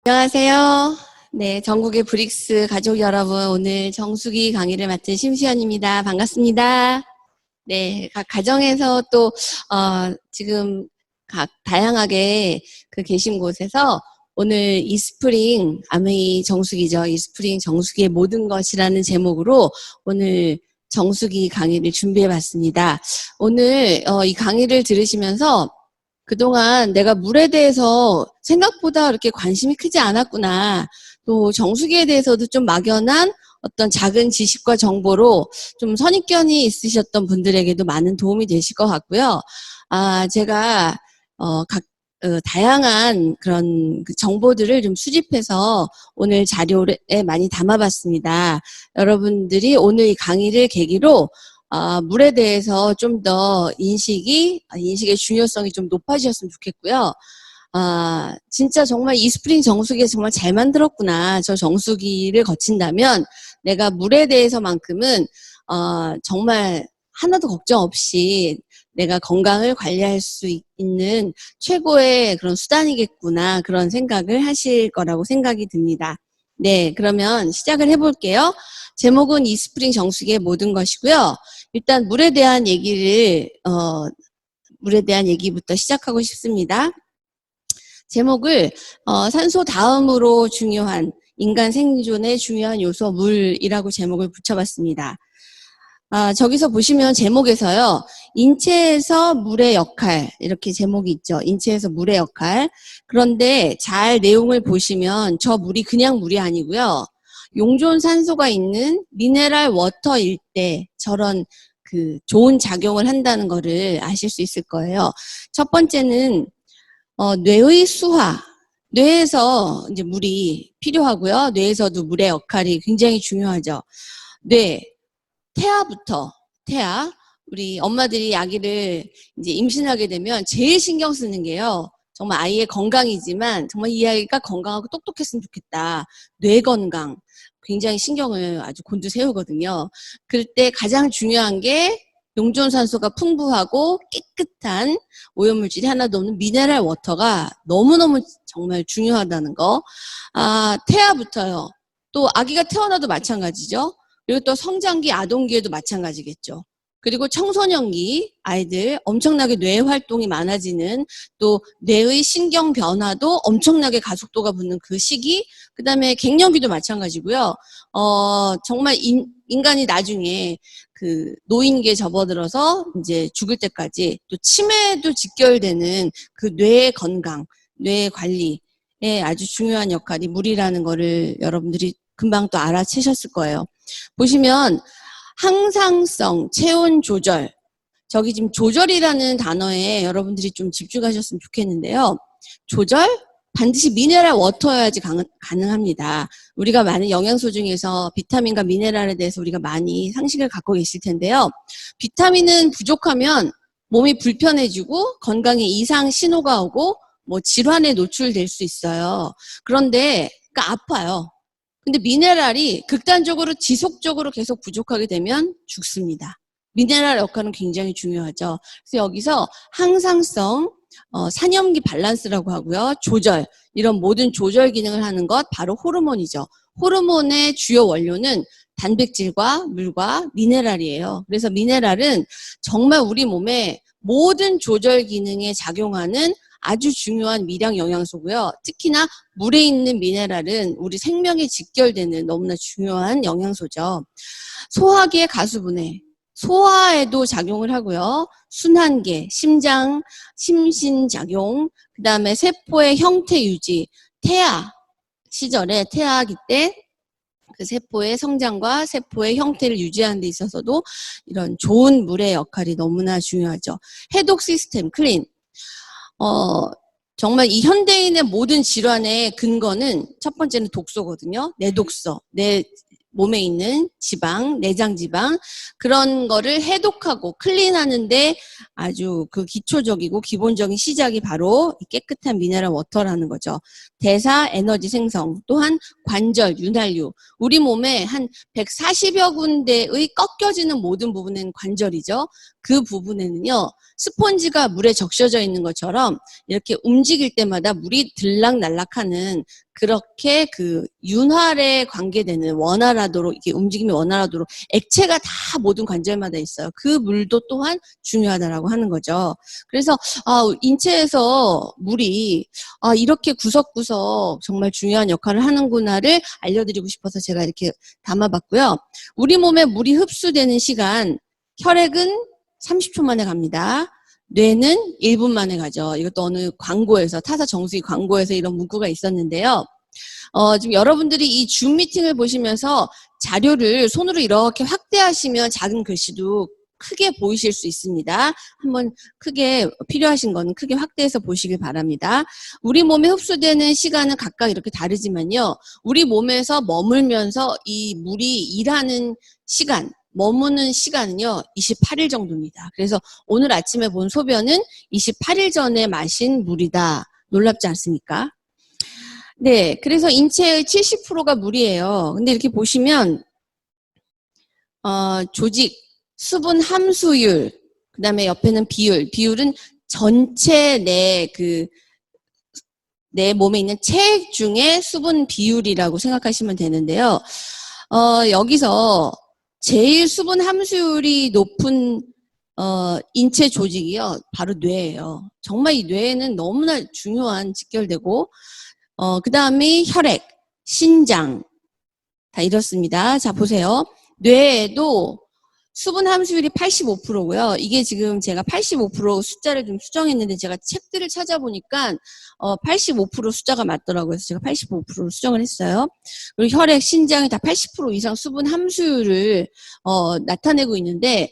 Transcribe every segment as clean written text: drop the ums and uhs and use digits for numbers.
안녕하세요. 네, 전국의 브릭스 가족 여러분, 오늘 정수기 강의를 맡은 심수연입니다. 반갑습니다. 네, 각 가정에서 또, 지금 각 다양하게 계신 곳에서 오늘 이스프링, 아메이 정수기죠. 이스프링 정수기의 모든 것이라는 제목으로 오늘 정수기 강의를 준비해 봤습니다. 오늘 이 강의를 들으시면서 그동안 내가 물에 대해서 생각보다 그렇게 관심이 크지 않았구나. 또 정수기에 대해서도 좀 막연한 어떤 작은 지식과 정보로 좀 선입견이 있으셨던 분들에게도 많은 도움이 되실 것 같고요. 제가 다양한 그런 정보들을 좀 수집해서 오늘 자료에 많이 담아봤습니다. 여러분들이 오늘 이 강의를 계기로 물에 대해서 좀 더 인식의 중요성이 좀 높아지셨으면 좋겠고요. 진짜 정말 이스프링 정수기 정말 잘 만들었구나. 저 정수기를 거친다면 내가 물에 대해서만큼은 정말 하나도 걱정 없이 내가 건강을 관리할 수 있는 최고의 그런 수단이겠구나. 그런 생각을 하실 거라고 생각이 듭니다. 네, 그러면 시작을 해볼게요. 제목은 이스프링 정수기의 모든 것이고요. 일단 물에 대한 얘기부터 시작하고 싶습니다. 제목을 산소 다음으로 중요한 인간 생존에 중요한 요소 물이라고 제목을 붙여봤습니다. 저기서 보시면 제목에서요. 인체에서 물의 역할 이렇게 제목이 있죠. 인체에서 물의 역할. 그런데 잘 내용을 보시면 저 물이 그냥 물이 아니고요. 용존 산소가 있는 미네랄 워터일 때 저런 좋은 작용을 한다는 거를 아실 수 있을 거예요. 첫 번째는 뇌의 수화. 뇌에서 이제 물이 필요하고요. 뇌에서도 물의 역할이 굉장히 중요하죠. 태아. 우리 엄마들이 아기를 이제 임신하게 되면 제일 신경 쓰는 게요. 정말 아이의 건강이지만 정말 이 아이가 건강하고 똑똑했으면 좋겠다. 뇌 건강. 굉장히 신경을 아주 곤두세우거든요. 그럴 때 가장 중요한 게 용존산소가 풍부하고 깨끗한 오염물질이 하나도 없는 미네랄 워터가 너무너무 정말 중요하다는 거. 태아부터요. 또 아기가 태어나도 마찬가지죠. 그리고 또 성장기, 아동기에도 마찬가지겠죠. 그리고 청소년기 아이들 엄청나게 뇌 활동이 많아지는 또 뇌의 신경 변화도 엄청나게 가속도가 붙는 그 시기, 그 다음에 갱년기도 마찬가지고요. 정말 인간이 나중에 노인기에 접어들어서 이제 죽을 때까지 또 치매도 직결되는 그 뇌의 건강, 뇌 관리에 아주 중요한 역할이 물이라는 거를 여러분들이 금방 또 알아채셨을 거예요. 보시면 항상성, 체온 조절, 저기 지금 조절이라는 단어에 여러분들이 좀 집중하셨으면 좋겠는데요. 조절? 반드시 미네랄 워터여야지 가능합니다. 우리가 많은 영양소 중에서 비타민과 미네랄에 대해서 우리가 많이 상식을 갖고 계실 텐데요. 비타민은 부족하면 몸이 불편해지고 건강에 이상 신호가 오고 뭐 질환에 노출될 수 있어요. 그런데 그러니까 아파요. 근데 미네랄이 극단적으로 지속적으로 계속 부족하게 되면 죽습니다. 미네랄 역할은 굉장히 중요하죠. 그래서 여기서 항상성, 산염기 밸런스라고 하고요. 조절, 이런 모든 조절 기능을 하는 것 바로 호르몬이죠. 호르몬의 주요 원료는 단백질과 물과 미네랄이에요. 그래서 미네랄은 정말 우리 몸의 모든 조절 기능에 작용하는 아주 중요한 미량 영양소고요. 특히나 물에 있는 미네랄은 우리 생명에 직결되는 너무나 중요한 영양소죠. 소화기의 가수분해, 소화에도 작용을 하고요. 순환계, 심장, 심신작용, 그 다음에 세포의 형태 유지, 태아 시절에 태아기 때 그 세포의 성장과 세포의 형태를 유지하는 데 있어서도 이런 좋은 물의 역할이 너무나 중요하죠. 해독 시스템, 클린. 정말 이 현대인의 모든 질환의 근거는 첫 번째는 독소거든요. 내독소, 내 몸에 있는 지방, 내장 지방 그런 거를 해독하고 클린하는데 아주 기초적이고 기본적인 시작이 바로 깨끗한 미네랄 워터라는 거죠. 대사, 에너지 생성, 또한 관절, 윤활유. 우리 몸에 한 140여 군데의 꺾여지는 모든 부분은 관절이죠. 그 부분에는요. 스폰지가 물에 적셔져 있는 것처럼 이렇게 움직일 때마다 물이 들락날락하는 그렇게 그 윤활에 관계되는 원활하도록 이게 움직임이 원활하도록 액체가 다 모든 관절마다 있어요. 그 물도 또한 중요하다라고 하는 거죠. 그래서 인체에서 물이 이렇게 구석구석 정말 중요한 역할을 하는구나를 알려드리고 싶어서 제가 이렇게 담아봤고요. 우리 몸에 물이 흡수되는 시간, 혈액은 30초 만에 갑니다. 뇌는 1분 만에 가죠. 이것도 어느 광고에서, 타사 정수기 광고에서 이런 문구가 있었는데요. 지금 여러분들이 이 줌 미팅을 보시면서 자료를 손으로 이렇게 확대하시면 작은 글씨도 크게 보이실 수 있습니다. 한번 크게 필요하신 건 크게 확대해서 보시길 바랍니다. 우리 몸에 흡수되는 시간은 각각 이렇게 다르지만요. 우리 몸에서 머물면서 이 물이 일하는 시간, 머무는 시간은요 28일 정도입니다. 그래서 오늘 아침에 본 소변은 28일 전에 마신 물이다. 놀랍지 않습니까? 네, 그래서 인체의 70%가 물이에요. 근데 이렇게 보시면 조직, 수분 함수율, 그 다음에 옆에는 비율은 전체 내 몸에 있는 체중의 수분 비율이라고 생각하시면 되는데요. 여기서 제일 수분 함수율이 높은 인체 조직이요, 바로 뇌예요. 정말 이 뇌는 너무나 중요한 직결되고, 그 다음에 혈액, 신장, 다 이렇습니다. 자, 보세요. 뇌에도 수분 함수율이 85%고요. 이게 지금 제가 85% 숫자를 좀 수정했는데 제가 책들을 찾아보니까 85% 숫자가 맞더라고요. 그래서 제가 85%로 수정을 했어요. 그리고 혈액, 신장이 다 80% 이상 수분 함수율을 나타내고 있는데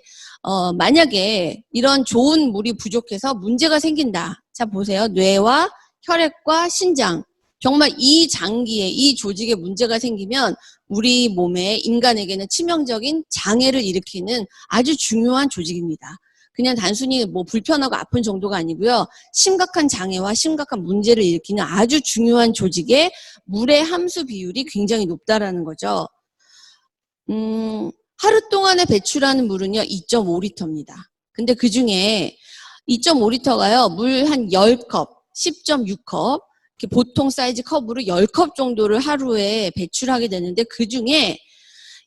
만약에 이런 좋은 물이 부족해서 문제가 생긴다. 자, 보세요. 뇌와 혈액과 신장. 정말 이 장기에, 이 조직에 문제가 생기면 우리 몸에 인간에게는 치명적인 장애를 일으키는 아주 중요한 조직입니다. 그냥 단순히 뭐 불편하고 아픈 정도가 아니고요. 심각한 장애와 심각한 문제를 일으키는 아주 중요한 조직에 물의 함수 비율이 굉장히 높다라는 거죠. 하루 동안에 배출하는 물은요, 2.5리터입니다. 근데 그 중에 2.5리터가요, 물 한 10컵, 10.6컵, 보통 사이즈 컵으로 10컵 정도를 하루에 배출하게 되는데 그 중에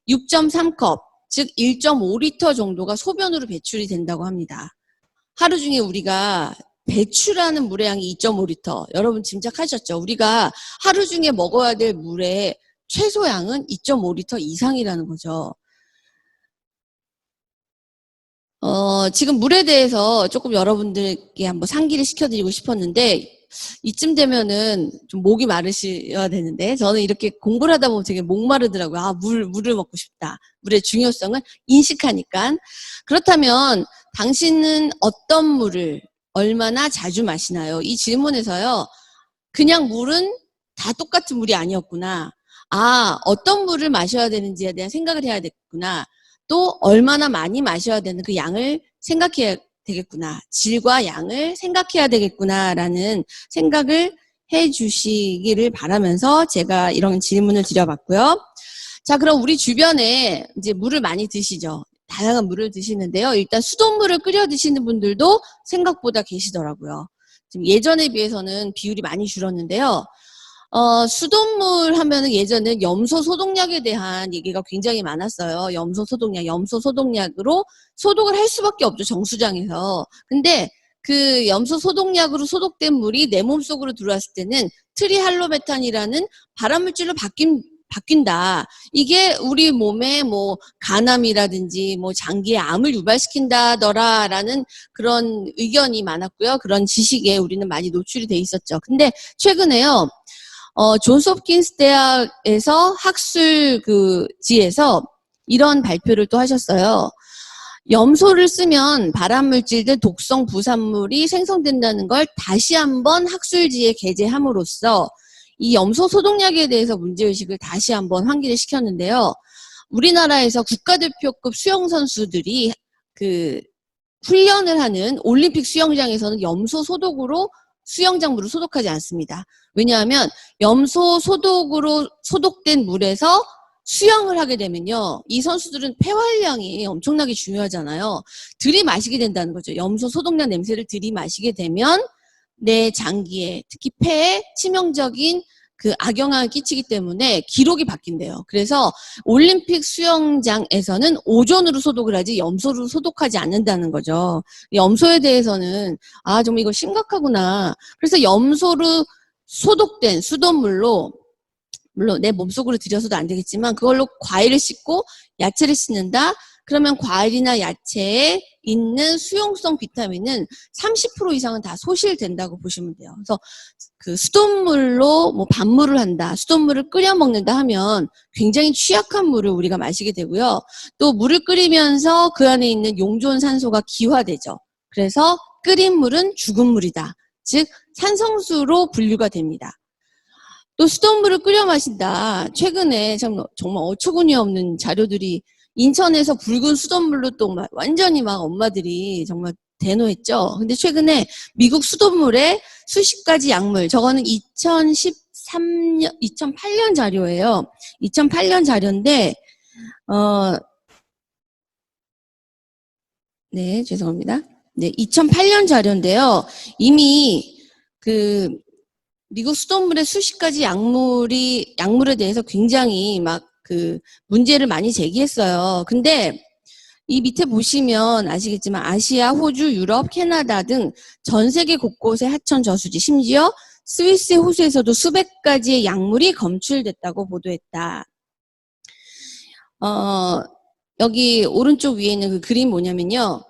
6.3컵, 즉 1.5리터 정도가 소변으로 배출이 된다고 합니다. 하루 중에 우리가 배출하는 물의 양이 2.5리터. 여러분 짐작하셨죠? 우리가 하루 중에 먹어야 될 물의 최소양은 2.5리터 이상이라는 거죠. 지금 물에 대해서 조금 여러분들께 한번 상기를 시켜드리고 싶었는데 이쯤 되면은 좀 목이 마르셔야 되는데 저는 이렇게 공부를 하다 보면 되게 목마르더라고요. 물을 먹고 싶다. 물의 중요성을 인식하니까. 그렇다면 당신은 어떤 물을 얼마나 자주 마시나요? 이 질문에서요. 그냥 물은 다 똑같은 물이 아니었구나. 어떤 물을 마셔야 되는지에 대한 생각을 해야 됐구나. 또 얼마나 많이 마셔야 되는 그 양을 생각해야 되겠구나. 질과 양을 생각해야 되겠구나라는 생각을 해 주시기를 바라면서 제가 이런 질문을 드려봤고요. 자, 그럼 우리 주변에 이제 물을 많이 드시죠. 다양한 물을 드시는데요. 일단 수돗물을 끓여 드시는 분들도 생각보다 계시더라고요. 지금 예전에 비해서는 비율이 많이 줄었는데요. 수돗물 하면은 예전에 염소 소독약에 대한 얘기가 굉장히 많았어요. 염소 소독약으로 소독을 할 수밖에 없죠, 정수장에서. 근데 그 염소 소독약으로 소독된 물이 내 몸속으로 들어왔을 때는 트리할로메탄이라는 발암물질로 바뀐다. 이게 우리 몸에 뭐 간암이라든지 뭐 장기에 암을 유발시킨다더라라는 그런 의견이 많았고요. 그런 지식에 우리는 많이 노출이 돼 있었죠. 근데 최근에요. 존스홉킨스 대학에서 학술지에서 이런 발표를 또 하셨어요. 염소를 쓰면 발암물질들 독성 부산물이 생성된다는 걸 다시 한번 학술지에 게재함으로써 이 염소 소독약에 대해서 문제의식을 다시 한번 환기를 시켰는데요. 우리나라에서 국가대표급 수영선수들이 그 훈련을 하는 올림픽 수영장에서는 염소 소독으로 수영장물을 소독하지 않습니다. 왜냐하면 염소 소독으로 소독된 물에서 수영을 하게 되면요. 이 선수들은 폐활량이 엄청나게 중요하잖아요. 들이마시게 된다는 거죠. 염소 소독약 냄새를 들이마시게 되면 내 장기에, 특히 폐에 치명적인 그 악영향을 끼치기 때문에 기록이 바뀐대요. 그래서 올림픽 수영장에서는 오존으로 소독을 하지 염소로 소독하지 않는다는 거죠. 염소에 대해서는 정말 이거 심각하구나. 그래서 염소로 소독된 수돗물로, 물론 내 몸속으로 들여서도 안 되겠지만 그걸로 과일을 씻고 야채를 씻는다. 그러면 과일이나 야채에 있는 수용성 비타민은 30% 이상은 다 소실된다고 보시면 돼요. 그래서 그 수돗물로 뭐 밥물을 한다, 수돗물을 끓여 먹는다 하면 굉장히 취약한 물을 우리가 마시게 되고요. 또 물을 끓이면서 그 안에 있는 용존 산소가 기화되죠. 그래서 끓인 물은 죽은 물이다. 즉 산성수로 분류가 됩니다. 또 수돗물을 끓여 마신다. 최근에 정말 어처구니 없는 자료들이 인천에서 붉은 수돗물로 또 완전히 막 엄마들이 정말 대노했죠. 근데 최근에 미국 수돗물에 수십 가지 약물, 저거는 2008년 자료예요. 2008년 자료인데, 네, 죄송합니다. 네, 2008년 자료인데요. 이미 미국 수돗물에 수십 가지 약물에 대해서 굉장히 문제를 많이 제기했어요. 근데 이 밑에 보시면 아시겠지만 아시아, 호주, 유럽, 캐나다 등 전 세계 곳곳의 하천 저수지, 심지어 스위스의 호수에서도 수백 가지의 약물이 검출됐다고 보도했다. 여기 오른쪽 위에 있는 그 그림 뭐냐면요.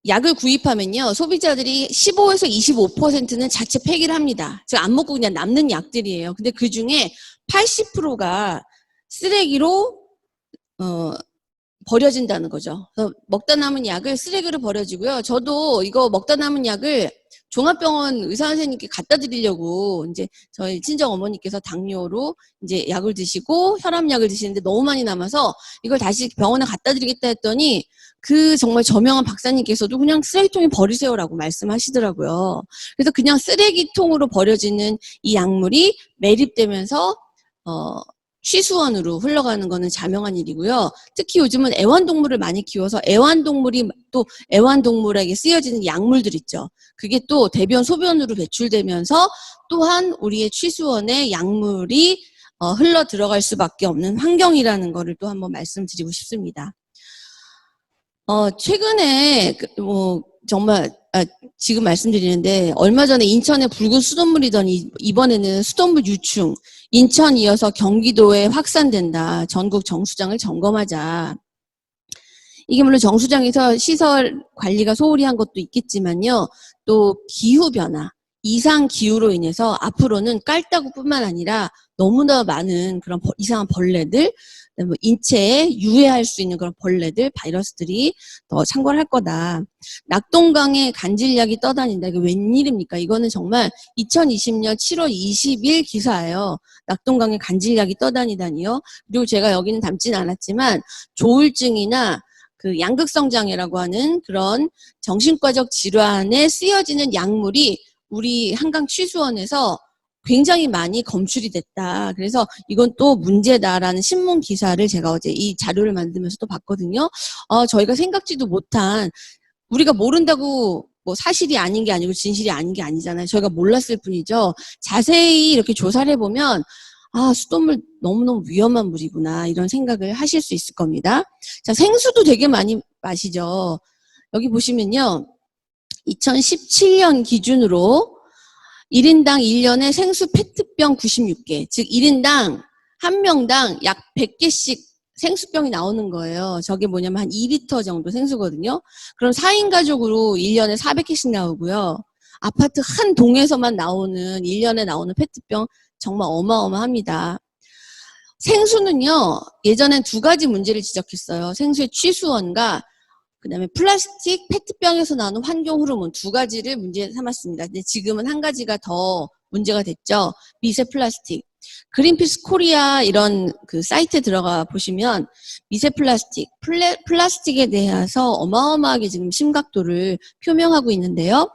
약을 구입하면요. 소비자들이 15에서 25%는 자체 폐기를 합니다. 즉 안 먹고 그냥 남는 약들이에요. 근데 그 중에 80%가 쓰레기로 버려진다는 거죠. 그래서 먹다 남은 약을 쓰레기로 버려지고요. 저도 이거 먹다 남은 약을 종합병원 의사 선생님께 갖다 드리려고 이제 저희 친정 어머니께서 당뇨로 이제 약을 드시고 혈압약을 드시는데 너무 많이 남아서 이걸 다시 병원에 갖다 드리겠다 했더니 그 정말 저명한 박사님께서도 그냥 쓰레기통에 버리세요라고 말씀하시더라고요. 그래서 그냥 쓰레기통으로 버려지는 이 약물이 매립되면서 취수원으로 흘러가는 거는 자명한 일이고요. 특히 요즘은 애완동물을 많이 키워서 애완동물이 또 애완동물에게 쓰여지는 약물들 있죠. 그게 또 대변, 소변으로 배출되면서 또한 우리의 취수원에 약물이 흘러 들어갈 수밖에 없는 환경이라는 거를 또 한번 말씀드리고 싶습니다. 최근에 정말 지금 말씀드리는데 얼마 전에 인천에 붉은 수돗물이더니 이번에는 수돗물 유충, 인천 이어서 경기도에 확산된다. 전국 정수장을 점검하자. 이게 물론 정수장에서 시설 관리가 소홀히 한 것도 있겠지만요. 또 기후변화, 이상 기후로 인해서 앞으로는 깔따구뿐만 아니라 너무나 많은 그런 이상한 벌레들, 뭐 인체에 유해할 수 있는 그런 벌레들, 바이러스들이 더 창궐할 거다. 낙동강에 간질약이 떠다닌다. 이게 웬일입니까? 이거는 정말 2020년 7월 20일 기사예요. 낙동강에 간질약이 떠다니다니요. 그리고 제가 여기는 담진 않았지만 조울증이나 그 양극성장애라고 하는 그런 정신과적 질환에 쓰여지는 약물이 우리 한강 취수원에서 굉장히 많이 검출이 됐다. 그래서 이건 또 문제다라는 신문 기사를 제가 어제 이 자료를 만들면서 또 봤거든요. 저희가 생각지도 못한, 우리가 모른다고 뭐 사실이 아닌 게 아니고 진실이 아닌 게 아니잖아요. 저희가 몰랐을 뿐이죠. 자세히 이렇게 조사를 해보면 수돗물 너무너무 위험한 물이구나 이런 생각을 하실 수 있을 겁니다. 자, 생수도 되게 많이 마시죠. 여기 보시면요. 2017년 기준으로 1인당 1년에 생수 페트병 96개, 즉 1인당 한 명당 약 100개씩 생수병이 나오는 거예요. 저게 뭐냐면 한 2리터 정도 생수거든요. 그럼 4인 가족으로 1년에 400개씩 나오고요. 아파트 한 동에서만 나오는 1년에 나오는 페트병 정말 어마어마합니다. 생수는요. 예전엔 두 가지 문제를 지적했어요. 생수의 취수원과 그다음에 플라스틱 페트병에서 나오는 환경 호르몬 두 가지를 문제 삼았습니다. 근데 지금은 한 가지가 더 문제가 됐죠. 미세 플라스틱. 그린피스 코리아 이런 그 사이트에 들어가 보시면 미세 플라스틱, 플라스틱에 대해서 어마어마하게 지금 심각도를 표명하고 있는데요.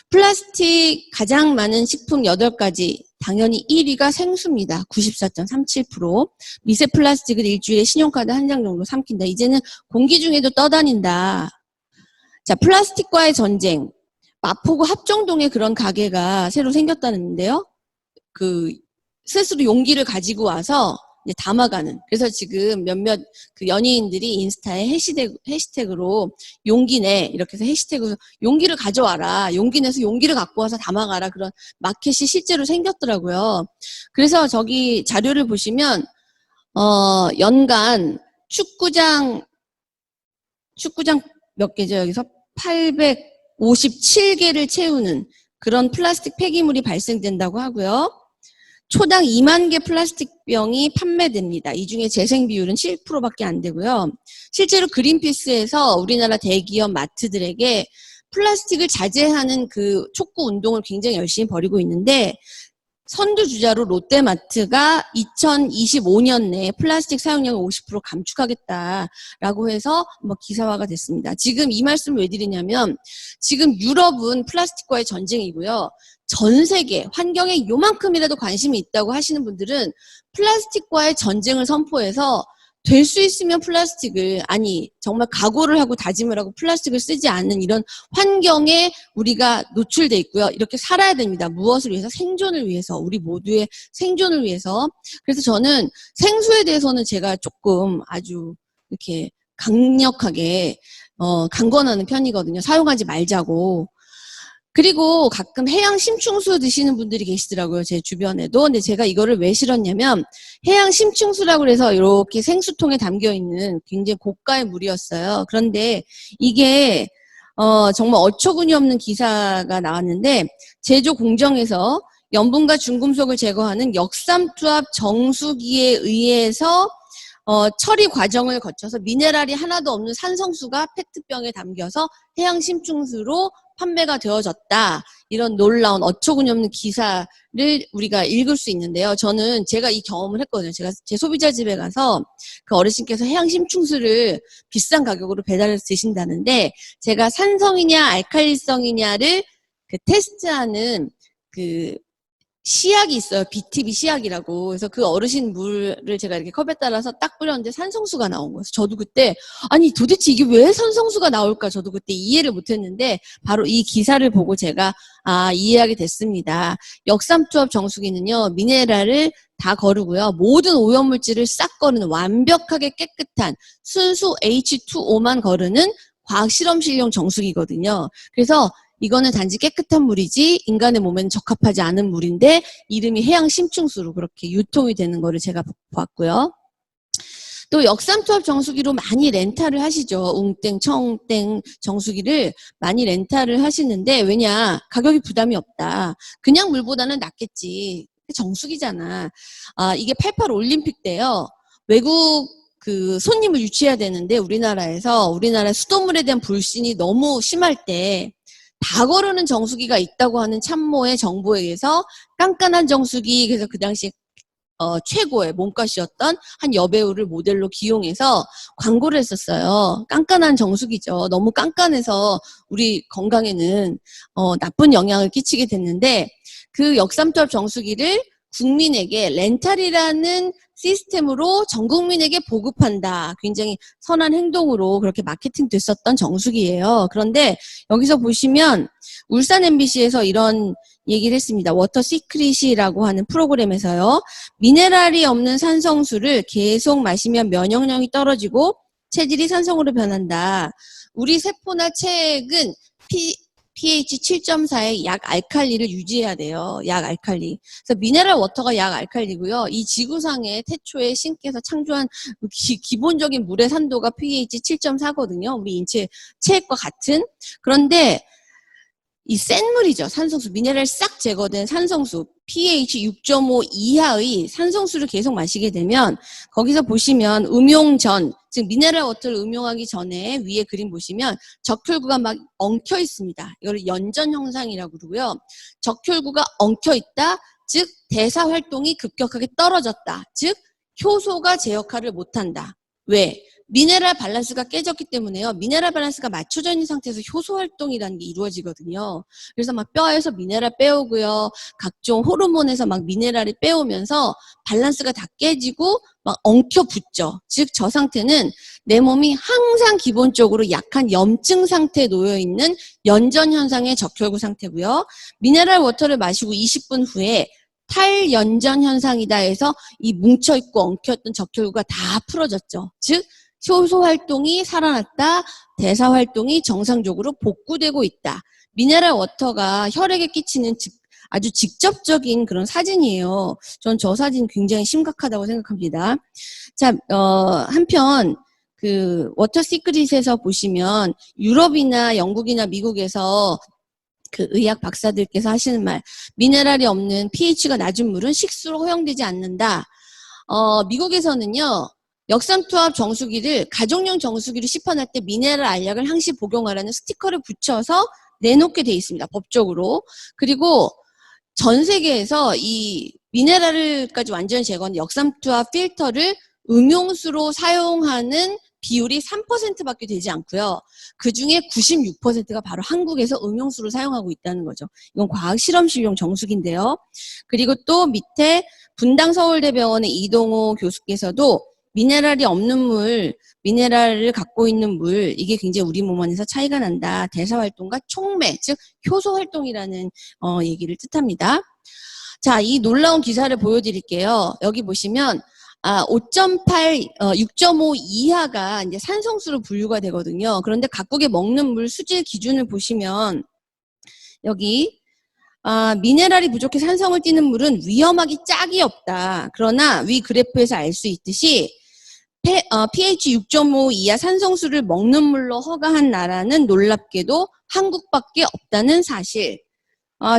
플라스틱 가장 많은 식품 8가지, 당연히 1위가 생수입니다. 94.37%. 미세 플라스틱을 일주일에 신용카드 한 장 정도 삼킨다. 이제는 공기 중에도 떠다닌다. 자, 플라스틱과의 전쟁. 마포구 합정동에 그런 가게가 새로 생겼다는데요. 그 스스로 용기를 가지고 와서 이제 담아가는. 그래서 지금 몇몇 그 연예인들이 인스타에 해시태그로 용기내 이렇게 해서 해시태그 용기를 가져와라. 용기 내서 용기를 갖고 와서 담아가라. 그런 마켓이 실제로 생겼더라고요. 그래서 저기 자료를 보시면 연간 축구장 몇 개죠? 여기서 857개를 채우는 그런 플라스틱 폐기물이 발생된다고 하고요. 초당 2만 개 플라스틱 병이 판매됩니다. 이 중에 재생 비율은 7%밖에 안 되고요. 실제로 그린피스에서 우리나라 대기업 마트들에게 플라스틱을 자제하는 그 촉구 운동을 굉장히 열심히 벌이고 있는데 선두주자로 롯데마트가 2025년 내에 플라스틱 사용량을 50% 감축하겠다라고 해서 뭐 기사화가 됐습니다. 지금 이 말씀을 왜 드리냐면 지금 유럽은 플라스틱과의 전쟁이고요. 전 세계 환경에 요만큼이라도 관심이 있다고 하시는 분들은 플라스틱과의 전쟁을 선포해서 될 수 있으면 플라스틱을 아니 정말 각오를 하고 다짐을 하고 플라스틱을 쓰지 않는 이런 환경에 우리가 노출돼 있고요. 이렇게 살아야 됩니다. 무엇을 위해서? 생존을 위해서. 우리 모두의 생존을 위해서. 그래서 저는 생수에 대해서는 제가 조금 아주 이렇게 강력하게 강권하는 편이거든요. 사용하지 말자고. 그리고 가끔 해양 심충수 드시는 분들이 계시더라고요. 제 주변에도. 근데 제가 이거를 왜 싫었냐면 해양 심충수라고 해서 이렇게 생수통에 담겨있는 굉장히 고가의 물이었어요. 그런데 이게 정말 어처구니 없는 기사가 나왔는데 제조 공정에서 염분과 중금속을 제거하는 역삼투압 정수기에 의해서 처리 과정을 거쳐서 미네랄이 하나도 없는 산성수가 페트병에 담겨서 해양 심충수로 판매가 되어졌다. 이런 놀라운 어처구니 없는 기사를 우리가 읽을 수 있는데요. 저는 제가 이 경험을 했거든요. 제가 제 소비자 집에 가서 그 어르신께서 해양 심충수를 비싼 가격으로 배달해서 드신다는데 제가 산성이냐 알칼리성이냐를 그 테스트하는 그 시약이 있어요. BTB 시약이라고. 그래서 그 어르신 물을 제가 이렇게 컵에 따라서 딱 뿌렸는데 산성수가 나온 거예요. 저도 그때 아니 도대체 이게 왜 산성수가 나올까 저도 그때 이해를 못했는데 바로 이 기사를 보고 제가 이해하게 됐습니다. 역삼투압 정수기는요. 미네랄을 다 거르고요. 모든 오염물질을 싹 거르는 완벽하게 깨끗한 순수 H2O만 거르는 과학실험실용 정수기거든요. 그래서 이거는 단지 깨끗한 물이지 인간의 몸에는 적합하지 않은 물인데 이름이 해양 심충수로 그렇게 유통이 되는 거를 제가 봤고요. 또 역삼투압 정수기로 많이 렌탈을 하시죠. 웅땡, 청땡 정수기를 많이 렌탈을 하시는데 왜냐? 가격이 부담이 없다. 그냥 물보다는 낫겠지. 정수기잖아. 이게 88 올림픽 때요. 외국 그 손님을 유치해야 되는데 우리나라 수돗물에 대한 불신이 너무 심할 때 다 거르는 정수기가 있다고 하는 참모의 정보에 의해서 깐깐한 정수기, 그래서 그 당시 최고의 몸값이었던 한 여배우를 모델로 기용해서 광고를 했었어요. 깐깐한 정수기죠. 너무 깐깐해서 우리 건강에는 나쁜 영향을 끼치게 됐는데 그 역삼투압 정수기를 국민에게 렌탈이라는 시스템으로 전 국민에게 보급한다. 굉장히 선한 행동으로 그렇게 마케팅 됐었던 정수기예요. 그런데 여기서 보시면 울산 MBC에서 이런 얘기를 했습니다. 워터 시크릿이라고 하는 프로그램에서요. 미네랄이 없는 산성수를 계속 마시면 면역력이 떨어지고 체질이 산성으로 변한다. 우리 세포나 체액은 pH 7.4의 약 알칼리를 유지해야 돼요. 약 알칼리. 그래서 미네랄 워터가 약 알칼리고요. 이 지구상의 태초에 신께서 창조한 기본적인 물의 산도가 pH 7.4거든요. 우리 인체 체액과 같은. 그런데 이 센 물이죠. 산성수, 미네랄 싹 제거된 산성수, pH 6.5 이하의 산성수를 계속 마시게 되면 거기서 보시면 음용 전, 즉 미네랄 워터를 음용하기 전에 위에 그림 보시면 적혈구가 막 엉켜 있습니다. 이걸 연전 현상이라고 그러고요. 적혈구가 엉켜 있다, 즉 대사 활동이 급격하게 떨어졌다, 즉 효소가 제 역할을 못한다. 왜? 미네랄 밸런스가 깨졌기 때문에요. 미네랄 밸런스가 맞춰져 있는 상태에서 효소 활동이라는 게 이루어지거든요. 그래서 막 뼈에서 미네랄 빼오고요. 각종 호르몬에서 막 미네랄이 빼오면서 밸런스가 다 깨지고 막 엉켜 붙죠. 즉 저 상태는 내 몸이 항상 기본적으로 약한 염증 상태에 놓여 있는 연전 현상의 적혈구 상태고요. 미네랄 워터를 마시고 20분 후에 탈연전 현상이다 해서 이 뭉쳐있고 엉켰던 적혈구가 다 풀어졌죠. 즉 효소 활동이 살아났다. 대사 활동이 정상적으로 복구되고 있다. 미네랄 워터가 혈액에 끼치는 아주 직접적인 그런 사진이에요. 전 저 사진 굉장히 심각하다고 생각합니다. 자, 한편 그 워터 시크릿에서 보시면 유럽이나 영국이나 미국에서 그 의학 박사들께서 하시는 말, 미네랄이 없는 pH가 낮은 물은 식수로 허용되지 않는다. 미국에서는요, 역삼투압 정수기를 가정용 정수기로 시판할 때 미네랄 알약을 항시 복용하라는 스티커를 붙여서 내놓게 돼 있습니다. 법적으로. 그리고 전 세계에서 이 미네랄을까지 완전히 제거한 역삼투압 필터를 음용수로 사용하는 비율이 3%밖에 되지 않고요. 그중에 96%가 바로 한국에서 음용수로 사용하고 있다는 거죠. 이건 과학실험실용 정수기인데요. 그리고 또 밑에 분당 서울대병원의 이동호 교수께서도 미네랄이 없는 물, 미네랄을 갖고 있는 물, 이게 굉장히 우리 몸 안에서 차이가 난다. 대사활동과 촉매, 즉 효소활동이라는 얘기를 뜻합니다. 자, 이 놀라운 기사를 보여드릴게요. 여기 보시면 5.8, 6.5 이하가 이제 산성수로 분류가 되거든요. 그런데 각국의 먹는 물 수질 기준을 보시면 여기 미네랄이 부족해 산성을 띠는 물은 위험하기 짝이 없다. 그러나 위 그래프에서 알 수 있듯이 pH 6.5 이하 산성수를 먹는 물로 허가한 나라는 놀랍게도 한국밖에 없다는 사실.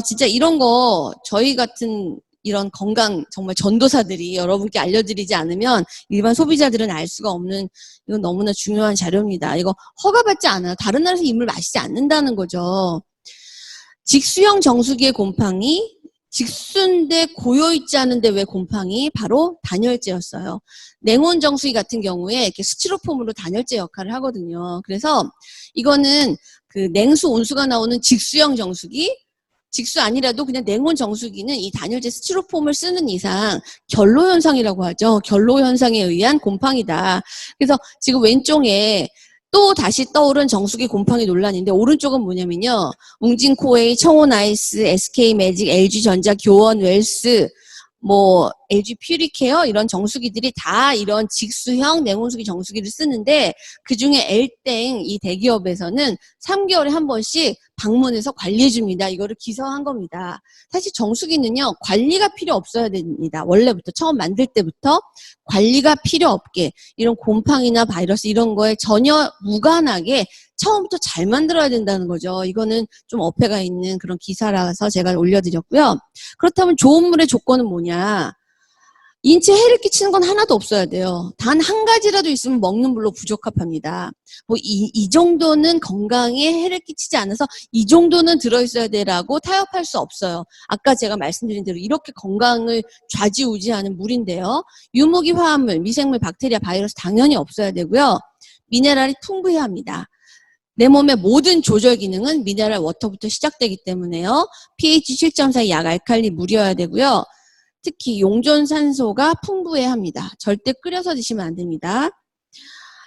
진짜 이런 거 저희 같은 이런 건강 정말 전도사들이 여러분께 알려드리지 않으면 일반 소비자들은 알 수가 없는, 이건 너무나 중요한 자료입니다. 이거 허가받지 않아요. 다른 나라에서 이 물 마시지 않는다는 거죠. 직수형 정수기의 곰팡이, 직수인데 고여있지 않은데 왜 곰팡이? 바로 단열재였어요. 냉온 정수기 같은 경우에 이렇게 스티로폼으로 단열재 역할을 하거든요. 그래서 이거는 그 냉수, 온수가 나오는 직수형 정수기, 직수 아니라도 그냥 냉온 정수기는 이 단열재 스티로폼을 쓰는 이상 결로현상이라고 하죠. 결로현상에 의한 곰팡이다. 그래서 지금 왼쪽에 또 다시 떠오른 정수기 곰팡이 논란인데 오른쪽은 뭐냐면요. 웅진코웨이, 청호나이스, SK매직, LG전자, 교원, 웰스, 뭐 LG 퓨리케어 이런 정수기들이 다 이런 직수형 냉온수기 정수기를 쓰는데 그중에 엘땡 이 대기업에서는 3개월에 한 번씩 방문해서 관리해 줍니다. 이거를 기사화한 겁니다. 사실 정수기는요. 관리가 필요 없어야 됩니다. 원래부터 처음 만들 때부터 관리가 필요 없게 이런 곰팡이나 바이러스 이런 거에 전혀 무관하게 처음부터 잘 만들어야 된다는 거죠. 이거는 좀 어폐가 있는 그런 기사라서 제가 올려드렸고요. 그렇다면 좋은 물의 조건은 뭐냐? 인체에 해를 끼치는 건 하나도 없어야 돼요. 단 한 가지라도 있으면 먹는 물로 부적합합니다. 뭐 이 정도는 건강에 해를 끼치지 않아서 이 정도는 들어있어야 돼라고 타협할 수 없어요. 아까 제가 말씀드린 대로 이렇게 건강을 좌지우지하는 물인데요. 유무기 화합물, 미생물, 박테리아, 바이러스 당연히 없어야 되고요. 미네랄이 풍부해야 합니다. 내 몸의 모든 조절 기능은 미네랄 워터부터 시작되기 때문에요. pH 7.4 약 알칼리 물이어야 되고요. 특히 용존산소가 풍부해야 합니다. 절대 끓여서 드시면 안 됩니다.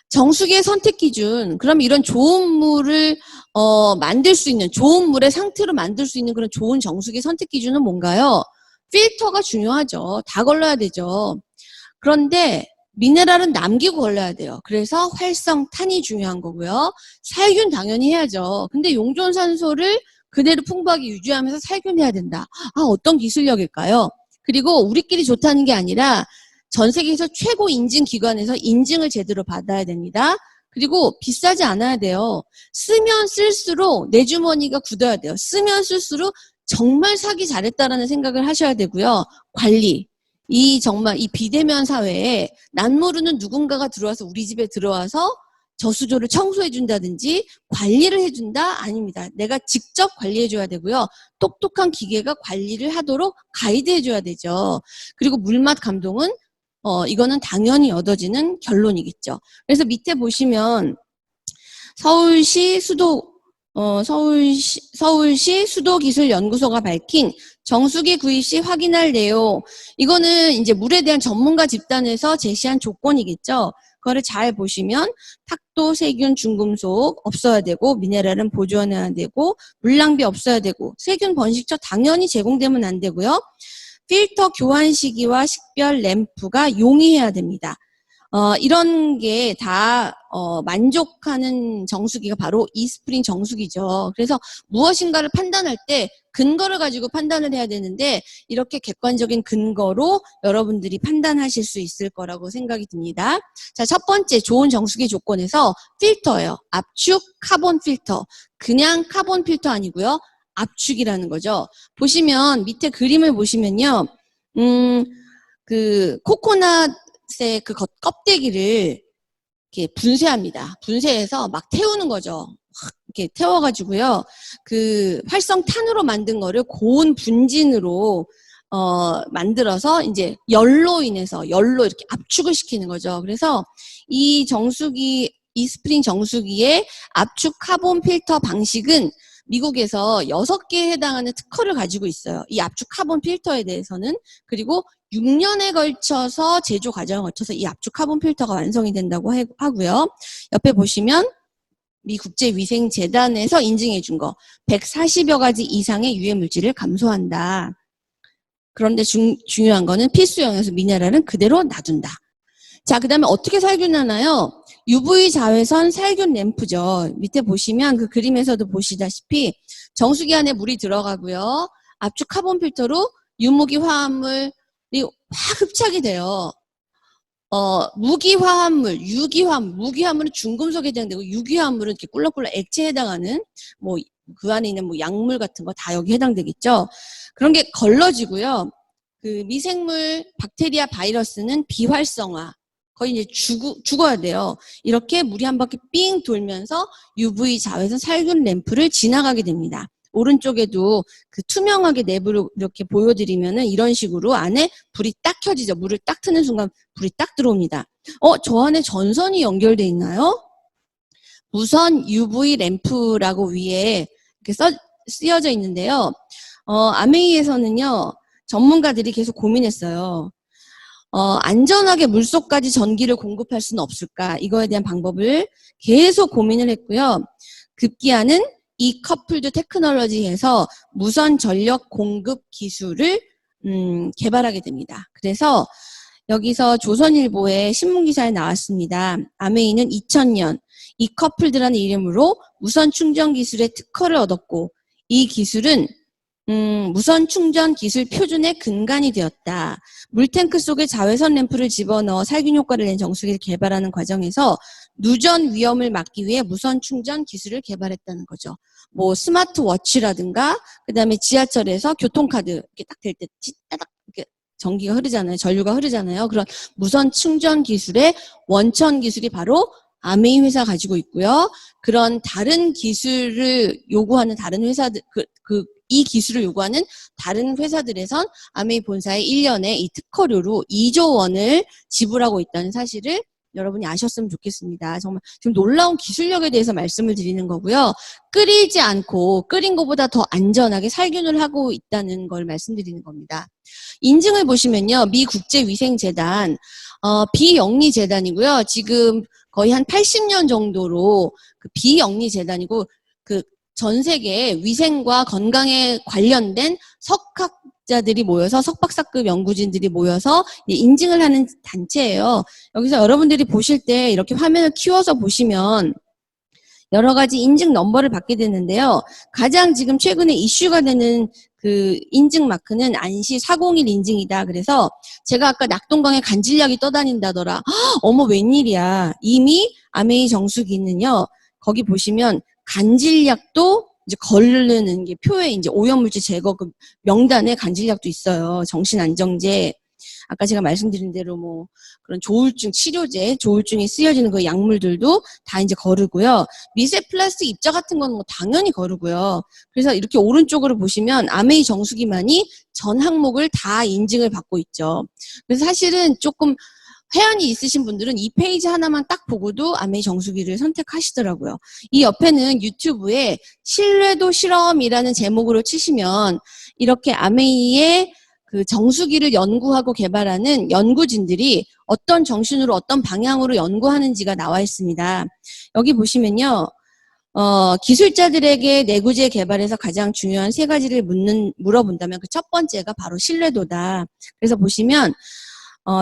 정수기의 선택 기준, 그럼 이런 좋은 물을 만들 수 있는, 좋은 물의 상태로 만들 수 있는 그런 좋은 정수기 선택 기준은 뭔가요? 필터가 중요하죠. 다 걸러야 되죠. 그런데 미네랄은 남기고 걸러야 돼요. 그래서 활성탄이 중요한 거고요. 살균 당연히 해야죠. 근데 용존산소를 그대로 풍부하게 유지하면서 살균해야 된다. 어떤 기술력일까요? 그리고 우리끼리 좋다는 게 아니라 전 세계에서 최고 인증 기관에서 인증을 제대로 받아야 됩니다. 그리고 비싸지 않아야 돼요. 쓰면 쓸수록 내 주머니가 굳어야 돼요. 쓰면 쓸수록 정말 사기 잘했다라는 생각을 하셔야 되고요. 관리. 정말 이 비대면 사회에 난 모르는 누군가가 들어와서 우리 집에 들어와서 저수조를 청소해 준다든지 관리를 해준다? 아닙니다. 내가 직접 관리해 줘야 되고요. 똑똑한 기계가 관리를 하도록 가이드해 줘야 되죠. 그리고 물맛 감동은 이거는 당연히 얻어지는 결론이겠죠. 그래서 밑에 보시면 서울시 수도기술연구소가 밝힌 정수기 구입 시 확인할 내용, 이거는 이제 물에 대한 전문가 집단에서 제시한 조건이겠죠. 그거를 잘 보시면 탁도, 세균, 중금속 없어야 되고, 미네랄은 보존해야 되고, 물 낭비 없어야 되고, 세균 번식처 당연히 제공되면 안 되고요. 필터 교환 시기와 식별 램프가 용이해야 됩니다. 이런 게 다 만족하는 정수기가 바로 이스프링 정수기죠. 그래서 무엇인가를 판단할 때 근거를 가지고 판단을 해야 되는데 이렇게 객관적인 근거로 여러분들이 판단하실 수 있을 거라고 생각이 듭니다. 자, 첫 번째 좋은 정수기 조건에서 필터예요. 압축 카본 필터. 그냥 카본 필터 아니고요. 압축이라는 거죠. 보시면 밑에 그림을 보시면요. 그 코코넛의 그 껍데기를 이렇게 분쇄합니다. 분쇄해서 막 태우는 거죠. 이렇게 태워가지고요. 그 활성탄으로 만든 거를 고온 분진으로 만들어서 이제 열로 이렇게 압축을 시키는 거죠. 그래서 이 정수기, 이스프링 정수기의 압축 카본 필터 방식은 미국에서 6개에 해당하는 특허를 가지고 있어요. 이 압축 카본 필터에 대해서는. 그리고 6년에 걸쳐서 제조 과정을 거쳐서 이 압축 카본 필터가 완성이 된다고 하고요. 옆에 보시면 미 국제위생재단에서 인증해 준 거 140여 가지 이상의 유해 물질을 감소한다. 그런데 중요한 거는 필수 영양소 미네랄은 그대로 놔둔다. 자, 그 다음에 어떻게 살균하나요? UV 자외선 살균 램프죠. 밑에 보시면 그 그림에서도 보시다시피 정수기 안에 물이 들어가고요. 압축 카본 필터로 유무기 화합물이 확 흡착이 돼요. 무기화합물, 유기화합물, 무기화합물은 중금속에 해당되고 유기화합물은 이렇게 꿀럭꿀럭 액체에 해당하는 뭐 그 안에 있는 뭐 약물 같은 거 다 여기 해당되겠죠. 그런 게 걸러지고요. 그 미생물, 박테리아, 바이러스는 비활성화. 거의 이제 죽어야 돼요. 이렇게 물이 한 바퀴 삥 돌면서 UV 자외선 살균 램프를 지나가게 됩니다. 오른쪽에도 그 투명하게 내부를 이렇게 보여드리면은 이런 식으로 안에 불이 딱 켜지죠. 물을 딱 트는 순간 불이 딱 들어옵니다. 저 안에 전선이 연결돼 있나요? 무선 UV 램프라고 위에 이렇게 쓰여져 있는데요. 아메이에서는요, 전문가들이 계속 고민했어요. 안전하게 물속까지 전기를 공급할 수는 없을까? 이거에 대한 방법을 계속 고민을 했고요. 급기야는 이 커플드 테크놀로지에서 무선 전력 공급 기술을 개발하게 됩니다. 그래서 여기서 조선일보의 신문기사에 나왔습니다. 아메이는 2000년 이 커플드라는 이름으로 무선 충전 기술의 특허를 얻었고 이 기술은 무선 충전 기술 표준의 근간이 되었다. 물탱크 속에 자외선 램프를 집어넣어 살균 효과를 낸 정수기를 개발하는 과정에서 누전 위험을 막기 위해 무선 충전 기술을 개발했다는 거죠. 뭐 스마트워치라든가 그다음에 지하철에서 교통카드 이렇게 딱 될 때 따닥 이렇게 전기가 흐르잖아요. 전류가 흐르잖아요. 그런 무선 충전 기술의 원천 기술이 바로 아메이 회사 가지고 있고요. 그런 다른 기술을 요구하는 다른 회사들 이 기술을 요구하는 다른 회사들에선 아메이 본사의 1년에 이 특허료로 2조 원을 지불하고 있다는 사실을 여러분이 아셨으면 좋겠습니다. 정말 지금 놀라운 기술력에 대해서 말씀을 드리는 거고요. 끓이지 않고 끓인 것보다 더 안전하게 살균을 하고 있다는 걸 말씀드리는 겁니다. 인증을 보시면요. 미 국제위생재단 비영리 재단이고요. 지금 거의 한 80년 정도로 그 비영리 재단이고 그 전 세계 위생과 건강에 관련된 석학자들이 모여서 석박사급 연구진들이 모여서 인증을 하는 단체예요. 여기서 여러분들이 보실 때 이렇게 화면을 키워서 보시면 여러 가지 인증 넘버를 받게 되는데요. 가장 지금 최근에 이슈가 되는 그 인증 마크는 안시 401 인증이다. 그래서 제가 아까 낙동강에 간질약이 떠다닌다더라. 어머 웬일이야. 이미 아메이 정수기는요. 거기 보시면 간질약도 이제 거르는 게 표에 이제 오염물질 제거 그 명단에 간질약도 있어요. 정신안정제. 아까 제가 말씀드린 대로 뭐 그런 조울증 치료제, 조울증이 쓰여지는 그 약물들도 다 이제 거르고요. 미세 플라스틱 입자 같은 건 뭐 당연히 거르고요. 그래서 이렇게 오른쪽으로 보시면 아메이 정수기만이 전 항목을 다 인증을 받고 있죠. 그래서 사실은 조금 회한이 있으신 분들은 이 페이지 하나만 딱 보고도 아메이 정수기를 선택하시더라고요. 이 옆에는 유튜브에 신뢰도 실험이라는 제목으로 치시면 이렇게 아메이의 그 정수기를 연구하고 개발하는 연구진들이 어떤 정신으로 어떤 방향으로 연구하는지가 나와 있습니다. 여기 보시면요. 기술자들에게 내구재 개발에서 가장 중요한 세 가지를 물어본다면 그 첫 번째가 바로 신뢰도다. 그래서 보시면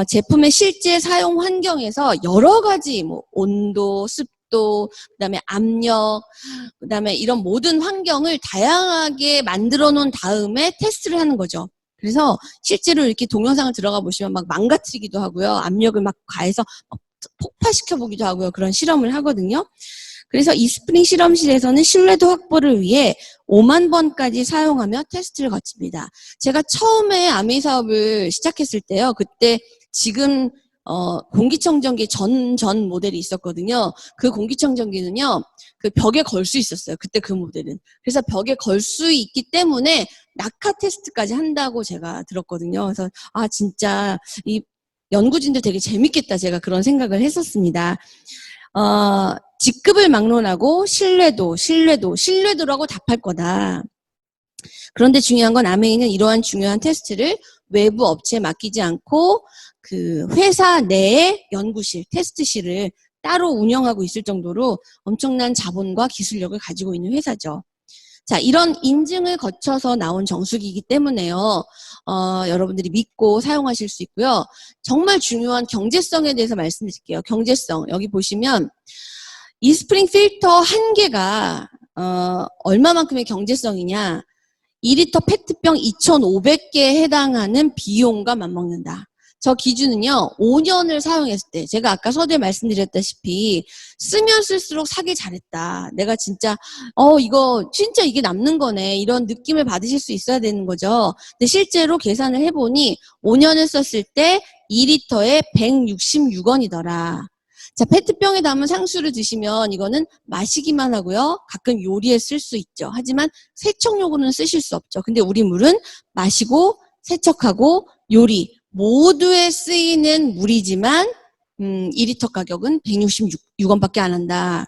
제품의 실제 사용 환경에서 여러 가지 뭐 온도, 습도, 그다음에 압력, 그다음에 이런 모든 환경을 다양하게 만들어 놓은 다음에 테스트를 하는 거죠. 그래서 실제로 이렇게 동영상을 들어가 보시면 막 망가뜨리기도 하고요. 압력을 막 가해서 막 폭파시켜 보기도 하고요. 그런 실험을 하거든요. 그래서 이스프링 실험실에서는 신뢰도 확보를 위해 5만 번까지 사용하며 테스트를 거칩니다. 제가 처음에 아메이 사업을 시작했을 때요. 그때 지금 공기청정기 전 모델이 있었거든요. 그 공기청정기는요. 그 벽에 걸 수 있었어요. 그때 그 모델은. 그래서 벽에 걸 수 있기 때문에 낙하 테스트까지 한다고 제가 들었거든요. 그래서 아 진짜 이 연구진들 되게 재밌겠다. 제가 그런 생각을 했었습니다. 직급을 막론하고 신뢰도라고 답할 거다. 그런데 중요한 건 아메이는 이러한 중요한 테스트를 외부 업체에 맡기지 않고 그 회사 내에 연구실, 테스트실을 따로 운영하고 있을 정도로 엄청난 자본과 기술력을 가지고 있는 회사죠. 자, 이런 인증을 거쳐서 나온 정수기이기 때문에요. 여러분들이 믿고 사용하실 수 있고요. 정말 중요한 경제성에 대해서 말씀드릴게요. 경제성. 여기 보시면 이스프링 필터 한 개가 얼마만큼의 경제성이냐. 2리터 페트병 2,500개에 해당하는 비용과 맞먹는다. 저 기준은요, 5년을 사용했을 때, 제가 아까 서두에 말씀드렸다시피, 쓰면 쓸수록 사길 잘했다. 내가 진짜, 이거, 진짜 이게 남는 거네. 이런 느낌을 받으실 수 있어야 되는 거죠. 근데 실제로 계산을 해보니, 5년을 썼을 때 2리터에 166원이더라. 자, 페트병에 담은 상수를 드시면 이거는 마시기만 하고요. 가끔 요리에 쓸 수 있죠. 하지만 세척용으로는 쓰실 수 없죠. 근데 우리 물은 마시고 세척하고 요리 모두에 쓰이는 물이지만 2리터 가격은 166원밖에 안 한다.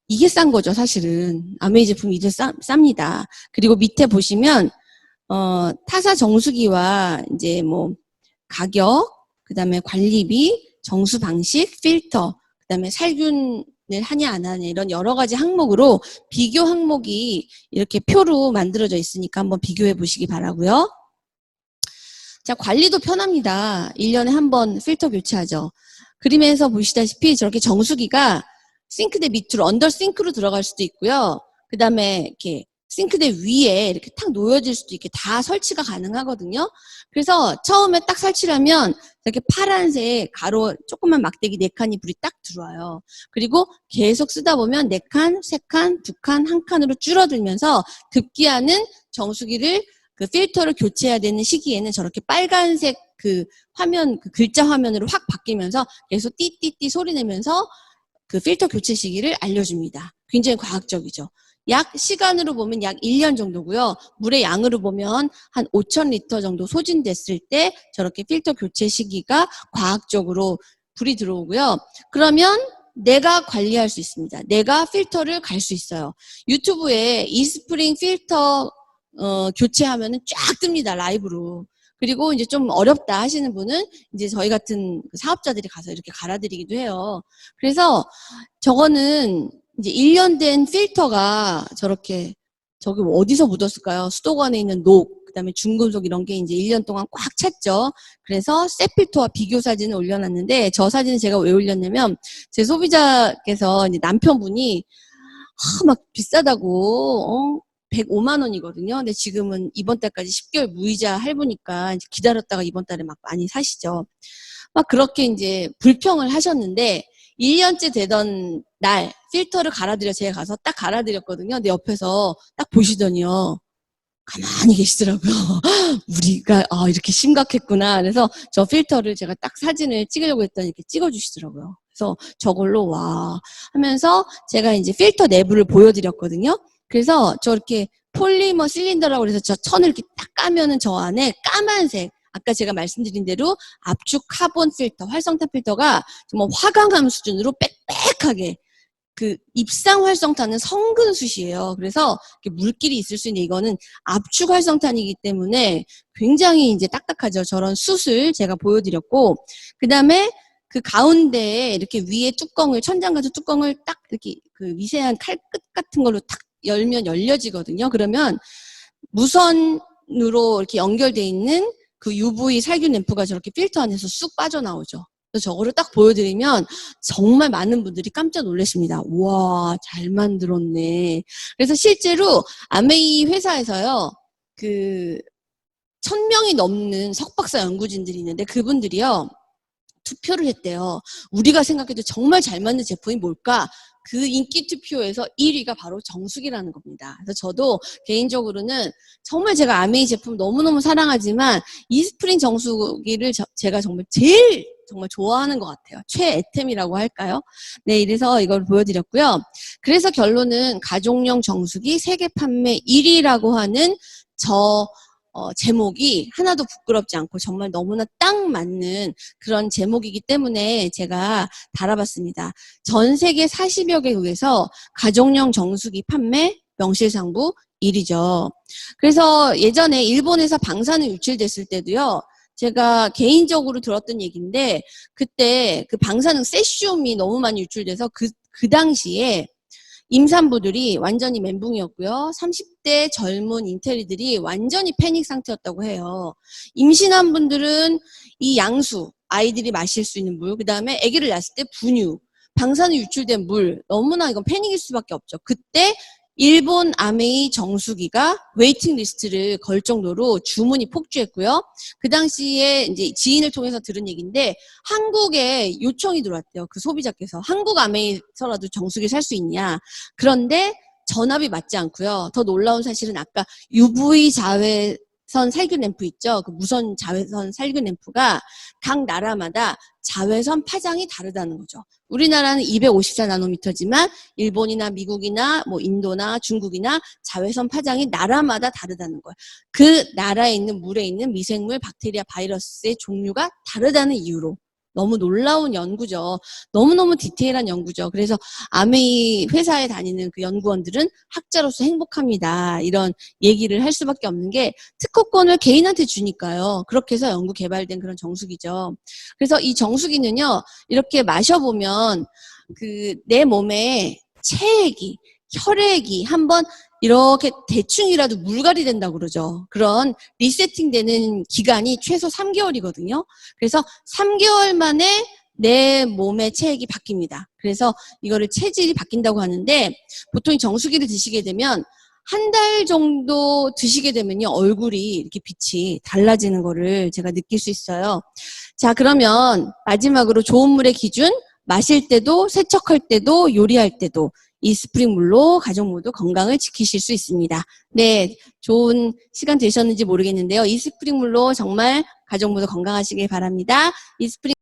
이게 싼 거죠, 사실은. 아메이 제품이 이제 쌉니다. 그리고 밑에 보시면 타사 정수기와 이제 뭐 가격, 그다음에 관리비, 정수 방식, 필터, 그다음에 살균을 하냐 안 하냐 이런 여러 가지 항목으로 비교 항목이 이렇게 표로 만들어져 있으니까 한번 비교해 보시기 바라고요. 자, 관리도 편합니다. 1년에 한 번 필터 교체하죠. 그림에서 보시다시피 저렇게 정수기가 싱크대 밑으로 언더 싱크로 들어갈 수도 있고요. 그다음에 이렇게 싱크대 위에 이렇게 탁 놓여질 수도 있게 다 설치가 가능하거든요. 그래서 처음에 딱 설치를 하면 이렇게 파란색 가로 조그만 막대기 4칸이 불이 딱 들어와요. 그리고 계속 쓰다 보면 4칸, 3칸, 2칸, 1칸으로 줄어들면서 급기야는 정수기를 그 필터를 교체해야 되는 시기에는 저렇게 빨간색 그 화면, 그 글자 화면으로 확 바뀌면서 계속 띠띠띠 소리 내면서 그 필터 교체 시기를 알려줍니다. 굉장히 과학적이죠. 약 시간으로 보면 약 1년 정도고요. 물의 양으로 보면 한 5,000리터 정도 소진됐을 때 저렇게 필터 교체 시기가 과학적으로 불이 들어오고요. 그러면 내가 관리할 수 있습니다. 내가 필터를 갈 수 있어요. 유튜브에 이스프링 필터 교체하면은 쫙 뜹니다. 라이브로. 그리고 이제 좀 어렵다 하시는 분은 이제 저희 같은 사업자들이 가서 이렇게 갈아드리기도 해요. 그래서 저거는 이제 1년 된 필터가 저렇게 저기 어디서 묻었을까요? 수도관에 있는 녹, 그다음에 중금속 이런 게 이제 1년 동안 꽉 찼죠. 그래서 새 필터와 비교 사진을 올려놨는데 저 사진을 제가 왜 올렸냐면 제 소비자께서 이제 남편분이 막 비싸다고 105만 원이거든요. 근데 지금은 이번 달까지 10개월 무이자 할부니까 이제 기다렸다가 이번 달에 막 많이 사시죠. 막 그렇게 이제 불평을 하셨는데 1년째 되던 날 필터를 갈아드려 제가 가서 딱 갈아드렸거든요. 근데 옆에서 딱 보시더니요. 가만히 계시더라고요. 우리가 이렇게 심각했구나. 그래서 저 필터를 제가 딱 사진을 찍으려고 했더니 이렇게 찍어주시더라고요. 그래서 저걸로 와 하면서 제가 이제 필터 내부를 보여드렸거든요. 그래서 저렇게 폴리머 실린더라고 그래서 저 천을 이렇게 딱 까면은 저 안에 까만색 아까 제가 말씀드린 대로 압축 카본 필터, 활성탄 필터가 정말 화강암 수준으로 빽빽하게 그 입상 활성탄은 성근수시예요. 그래서 물길이 있을 수 있는 이거는 압축 활성탄이기 때문에 굉장히 이제 딱딱하죠. 저런 숯을 제가 보여드렸고, 그 다음에 그 가운데에 이렇게 위에 뚜껑을 천장가죽 뚜껑을 딱 이렇게 그 미세한 칼끝 같은 걸로 탁 열면 열려지거든요. 그러면 무선으로 이렇게 연결돼 있는 그 UV 살균 램프가 저렇게 필터 안에서 쑥 빠져나오죠. 그래서 저거를 딱 보여드리면 정말 많은 분들이 깜짝 놀라십니다. 와, 잘 만들었네. 그래서 실제로 아메이 회사에서요, 그 1000명이 넘는 석박사 연구진들이 있는데 그분들이요, 투표를 했대요. 우리가 생각해도 정말 잘 만든 제품이 뭘까? 그 인기 투표에서 1위가 바로 정수기라는 겁니다. 그래서 저도 개인적으로는 정말 제가 아메이 제품 너무너무 사랑하지만 이스프링 정수기를 제가 정말 제일 정말 좋아하는 것 같아요. 최애템이라고 할까요? 네, 이래서 이걸 보여드렸고요. 그래서 결론은 가족용 정수기 세계 판매 1위라고 하는 제목이 하나도 부끄럽지 않고 정말 너무나 딱 맞는 그런 제목이기 때문에 제가 달아봤습니다. 전 세계 40여 개국에서 가정용 정수기 판매 명실상부 1위죠. 그래서 예전에 일본에서 방사능 유출됐을 때도요, 제가 개인적으로 들었던 얘기인데, 그때 그 방사능 세슘이 너무 많이 유출돼서 그 당시에 임산부들이 완전히 멘붕이었고요. 30대 젊은 인테리들이 완전히 패닉 상태였다고 해요. 임신한 분들은 이 양수, 아이들이 마실 수 있는 물, 그 다음에 아기를 낳았을 때 분유, 방사능 유출된 물, 너무나 이건 패닉일 수밖에 없죠. 그때 일본 아메이 정수기가 웨이팅 리스트를 걸 정도로 주문이 폭주했고요. 그 당시에 이제 지인을 통해서 들은 얘기인데 한국에 요청이 들어왔대요. 그 소비자께서 한국 아메이서라도 정수기 살 수 있냐. 그런데 전압이 맞지 않고요. 더 놀라운 사실은 아까 UV 자외선 살균 램프 있죠. 그 무선 자외선 살균 램프가 각 나라마다 자외선 파장이 다르다는 거죠. 우리나라는 254나노미터지만 일본이나 미국이나 뭐 인도나 중국이나 자외선 파장이 나라마다 다르다는 거예요. 그 나라에 있는 물에 있는 미생물, 박테리아, 바이러스의 종류가 다르다는 이유로. 너무 놀라운 연구죠. 너무너무 디테일한 연구죠. 그래서 아메이 회사에 다니는 그 연구원들은 학자로서 행복합니다. 이런 얘기를 할 수밖에 없는 게 특허권을 개인한테 주니까요. 그렇게 해서 연구 개발된 그런 정수기죠. 그래서 이 정수기는요, 이렇게 마셔보면 내 몸에 체액이, 혈액이 한번 이렇게 대충이라도 물갈이 된다고 그러죠. 그런 리세팅 되는 기간이 최소 3개월이거든요. 그래서 3개월 만에 내 몸의 체액이 바뀝니다. 그래서 이거를 체질이 바뀐다고 하는데 보통 이 정수기를 드시게 되면 한 달 정도 드시게 되면요, 얼굴이 이렇게 빛이 달라지는 거를 제가 느낄 수 있어요. 자, 그러면 마지막으로 좋은 물의 기준, 마실 때도, 세척할 때도, 요리할 때도 이 스프링물로 가족 모두 건강을 지키실 수 있습니다. 네, 좋은 시간 되셨는지 모르겠는데요. 이 스프링물로 정말 가족 모두 건강하시길 바랍니다. 이 스프링